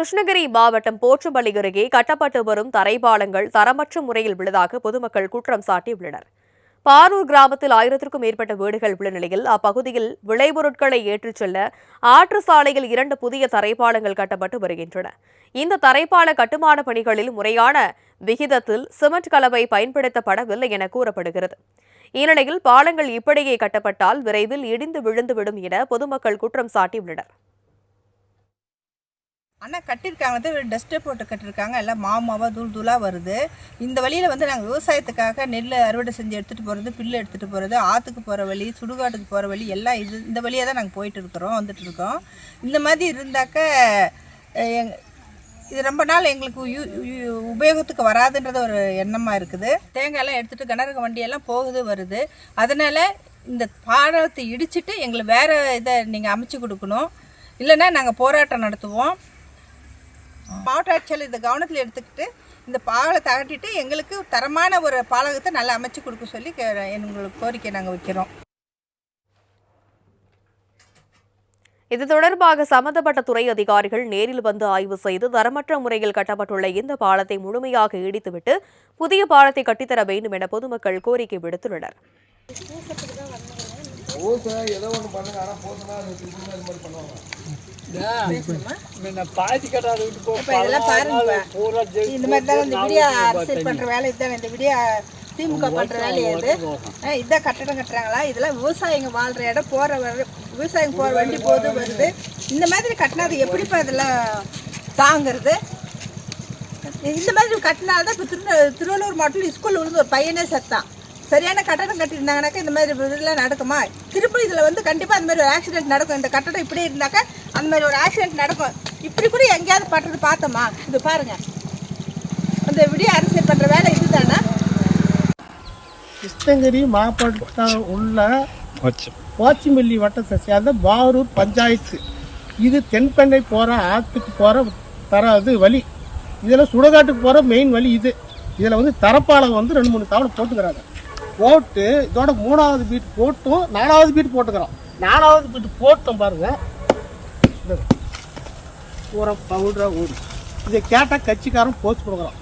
கிருஷ்ணகிரி மாவட்டம் போச்சம்பள்ளி அருகே கட்டப்பட்டு வரும் தரைப்பாலங்கள் தரமற்ற முறையில் உள்ளதாக பொதுமக்கள் குற்றம் சாட்டியுள்ளனர். பாரூர் கிராமத்தில் 1000க்கும் மேற்பட்ட வீடுகள் உள்ள நிலையில் அப்பகுதியில் விளைபொருட்களை ஏற்றிச் செல்ல ஆற்று சாலையில் 2 புதிய தரைப்பாலங்கள் கட்டப்பட்டு வருகின்றன. இந்த தரைப்பால கட்டுமான பணிகளில் முறையான விகிதத்தில் சிமெண்ட் கலவை பயன்படுத்தப்படவில்லை என கூறப்படுகிறது. இந்நிலையில் பாலங்கள் இப்படியே கட்டப்பட்டால் விரைவில் இடிந்து விழுந்துவிடும் என பொதுமக்கள் குற்றம் சாட்டியுள்ளனர். ஆனால் கட்டியிருக்காங்க டஸ்ட்டை போட்டு கட்டியிருக்காங்க, எல்லாம் மாமாவாக தூளாக வருது. இந்த வழியில் நாங்கள் விவசாயத்துக்காக நெல் அறுவடை செஞ்சு எடுத்துகிட்டு போகிறது, பில்லு எடுத்துகிட்டு போகிறது, ஆற்றுக்கு போகிற வழி, சுடுகாட்டுக்கு போகிற வழி எல்லாம் இந்த வழியாக தான் நாங்கள் வந்துட்டுருக்கோம். இந்த மாதிரி இருந்தாக்க இது ரொம்ப நாள் எங்களுக்கு உபயோகத்துக்கு வராதுன்றது ஒரு எண்ணமாக இருக்குது. தேங்காயெல்லாம் எடுத்துகிட்டு கனரக வண்டியெல்லாம் போகுது வருது. அதனால் இந்த பாலத்தை இடிச்சிட்டு எங்களுக்கு வேறு இதை நீங்கள் அமைச்சு கொடுக்கணும், இல்லைன்னா நாங்கள் போராட்டம் நடத்துவோம். மாவட்ட ஆட்சியாளர் இந்த கவனத்தில் எடுத்துக்கிட்டு இந்த பாலத்தை அகட்டிட்டு எங்களுக்கு தரமான ஒரு பாலகத்தை நல்லா அமைச்சு கொடுக்க சொல்லி எங்களுக்கு கோரிக்கை நாங்கள் வைக்கிறோம். இது தொடர்பாக சம்பந்தப்பட்ட துறை அதிகாரிகள் நேரில் வந்து ஆய்வு செய்து தரமற்ற முறையில் கட்டப்பட்டுள்ள இந்த பாலத்தை முழுமையாக இடித்துவிட்டு புதிய பாலத்தை கட்டித்தர வேண்டும் என பொதுமக்கள் கோரிக்கை விடுத்துள்ளனர். திமுக பண்ற வேலை இதான் கட்டடம் கட்டுறாங்களா? இதெல்லாம் விவசாயிங்க வாழ்ற இடம், விவசாயிங்க போற வண்டி போது வருது. இந்த மாதிரி கட்டினா அது எப்படிப்பா இதெல்லாம் தாங்கிறது? இந்த மாதிரி கட்டினால்தான் இப்போ திருவள்ளூர் மாவட்டத்தில் ஸ்கூல் விழுந்து ஒரு பையனே செத்தான். சரியான கட்டடம் கட்டியிருந்தாங்கனாக்கா இந்த மாதிரி இதெல்லாம் நடக்குமா? திருப்பி இதில் கண்டிப்பாக அந்த மாதிரி ஒரு ஆக்சிடென்ட் நடக்கும். இந்த கட்டடம் இப்படி இருந்தாக்கா அந்த மாதிரி ஒரு ஆக்சிடென்ட் நடக்கும். இப்படி கூட எங்கேயாவது பட்டது பார்த்தோமா? இது பாருங்க, அந்த விடிய அரசியல் பண்ணுற வேலை இதுதானே. கிருஷ்ணகிரி மாவட்டம் உள்ள போச்சம்பள்ளி வட்டத்தை சேர்ந்த பாரூர் பஞ்சாயத்து. இது தென்பெண்ணை போகிற ஆற்றுக்கு போகிற வழி. இதில் சுடுகாட்டுக்கு போகிற மெயின் வழி இது. இதில் தரப்பாலம் 2-3 தவணை போட்டுக்கிறாங்க. போட்டு இதோட 3வது பீட் போட்டும் 4வது பீட் போட்டுக்கிறோம். 4வது பீட் போட்டோம் பாருங்க, பூரா பவுடராக ஓடி. இதை கேட்டால் கட்சிக்காரன் போஸ்ட் கொடுக்குறோம்.